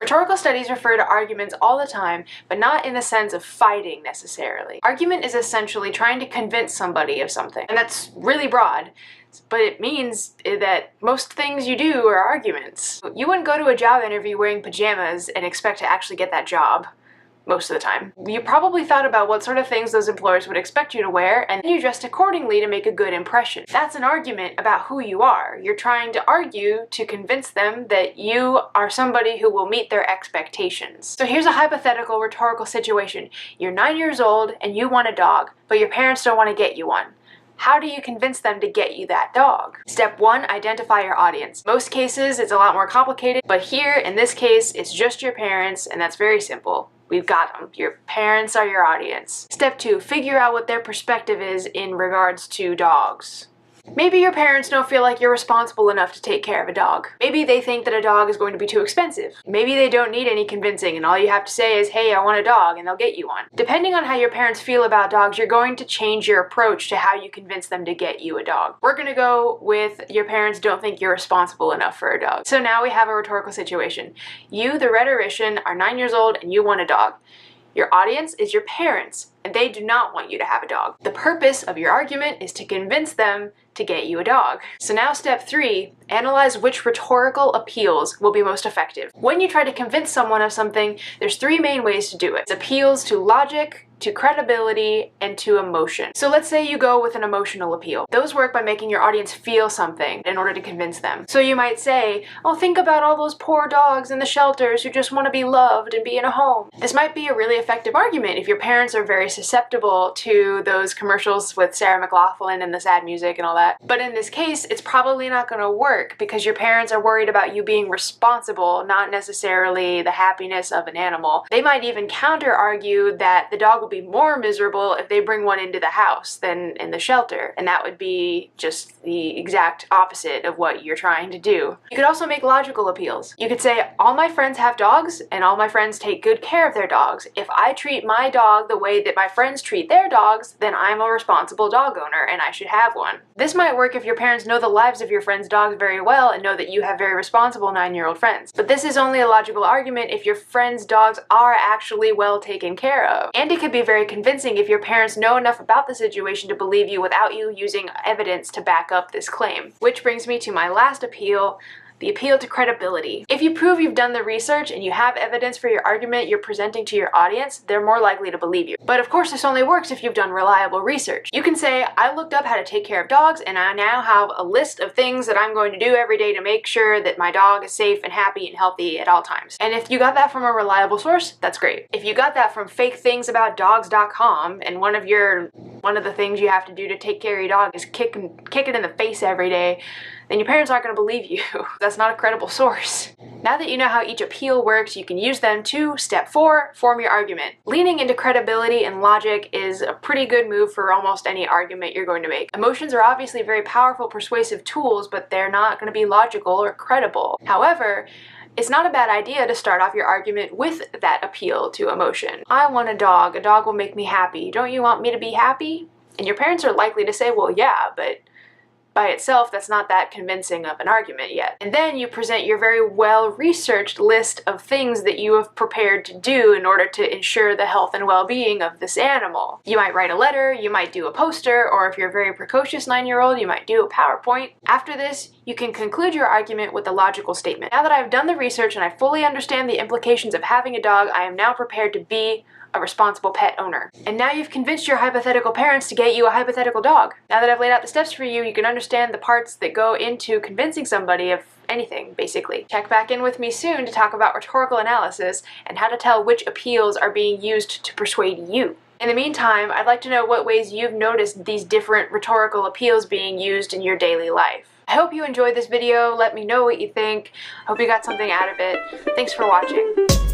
Rhetorical studies refer to arguments all the time, but not in the sense of fighting necessarily. Argument is essentially trying to convince somebody of something, and that's really broad. But it means that most things you do are arguments. You wouldn't go to a job interview wearing pajamas and expect to actually get that job. Most of the time. You probably thought about what sort of things those employers would expect you to wear, and then you dressed accordingly to make a good impression. That's an argument about who you are. You're trying to argue to convince them that you are somebody who will meet their expectations. So here's a hypothetical rhetorical situation. You're 9 years old and you want a dog, but your parents don't want to get you one. How do you convince them to get you that dog? Step 1, identify your audience. Most cases, it's a lot more complicated, but here, in this case, it's just your parents, and that's very simple. We've got them. Your parents are your audience. Step 2, figure out what their perspective is in regards to dogs. Maybe your parents don't feel like you're responsible enough to take care of a dog. Maybe they think that a dog is going to be too expensive. Maybe they don't need any convincing and all you have to say is, hey, I want a dog, and they'll get you one. Depending on how your parents feel about dogs, you're going to change your approach to how you convince them to get you a dog. We're going to go with your parents don't think you're responsible enough for a dog. So now we have a rhetorical situation. You, the rhetorician, are 9 years old and you want a dog. Your audience is your parents, and they do not want you to have a dog. The purpose of your argument is to convince them to get you a dog. So now step 3, analyze which rhetorical appeals will be most effective. When you try to convince someone of something, there's 3 main ways to do it. It's appeals to logic, to credibility, and to emotion. So let's say you go with an emotional appeal. Those work by making your audience feel something in order to convince them. So you might say, oh, think about all those poor dogs in the shelters who just want to be loved and be in a home. This might be a really effective argument if your parents are very susceptible to those commercials with Sarah McLachlan and the sad music and all that. But in this case, it's probably not going to work because your parents are worried about you being responsible, not necessarily the happiness of an animal. They might even counter-argue that the dog will be more miserable if they bring one into the house than in the shelter, and that would be just the exact opposite of what you're trying to do. You could also make logical appeals. You could say, all my friends have dogs and all my friends take good care of their dogs. If I treat my dog the way that my friends treat their dogs, then I'm a responsible dog owner and I should have one. This might work if your parents know the lives of your friends' dogs very well and know that you have very responsible 9-year-old friends. But this is only a logical argument if your friends' dogs are actually well taken care of. And it could be very convincing if your parents know enough about the situation to believe you without you using evidence to back up this claim. Which brings me to my last appeal, the appeal to credibility. If you prove you've done the research and you have evidence for your argument you're presenting to your audience, they're more likely to believe you. But of course, this only works if you've done reliable research. You can say, I looked up how to take care of dogs and I now have a list of things that I'm going to do every day to make sure that my dog is safe and happy and healthy at all times. And if you got that from a reliable source, that's great. If you got that from fakethingsaboudogs.com and one of the things you have to do to take care of your dog is kick it in the face every day, then your parents aren't going to believe you. That's not a credible source. Now that you know how each appeal works, you can use them to, step 4, form your argument. Leaning into credibility and logic is a pretty good move for almost any argument you're going to make. Emotions are obviously very powerful, persuasive tools, but they're not going to be logical or credible. However, it's not a bad idea to start off your argument with that appeal to emotion. I want a dog. A dog will make me happy. Don't you want me to be happy? And your parents are likely to say, well, yeah, but by itself, that's not that convincing of an argument yet. And then you present your very well-researched list of things that you have prepared to do in order to ensure the health and well-being of this animal. You might write a letter, you might do a poster, or if you're a very precocious 9-year-old, you might do a PowerPoint. After this, you can conclude your argument with a logical statement. Now that I've done the research and I fully understand the implications of having a dog, I am now prepared to be a responsible pet owner. And now you've convinced your hypothetical parents to get you a hypothetical dog. Now that I've laid out the steps for you, you can understand the parts that go into convincing somebody of anything, basically. Check back in with me soon to talk about rhetorical analysis and how to tell which appeals are being used to persuade you. In the meantime, I'd like to know what ways you've noticed these different rhetorical appeals being used in your daily life. I hope you enjoyed this video. Let me know what you think. I hope you got something out of it. Thanks for watching.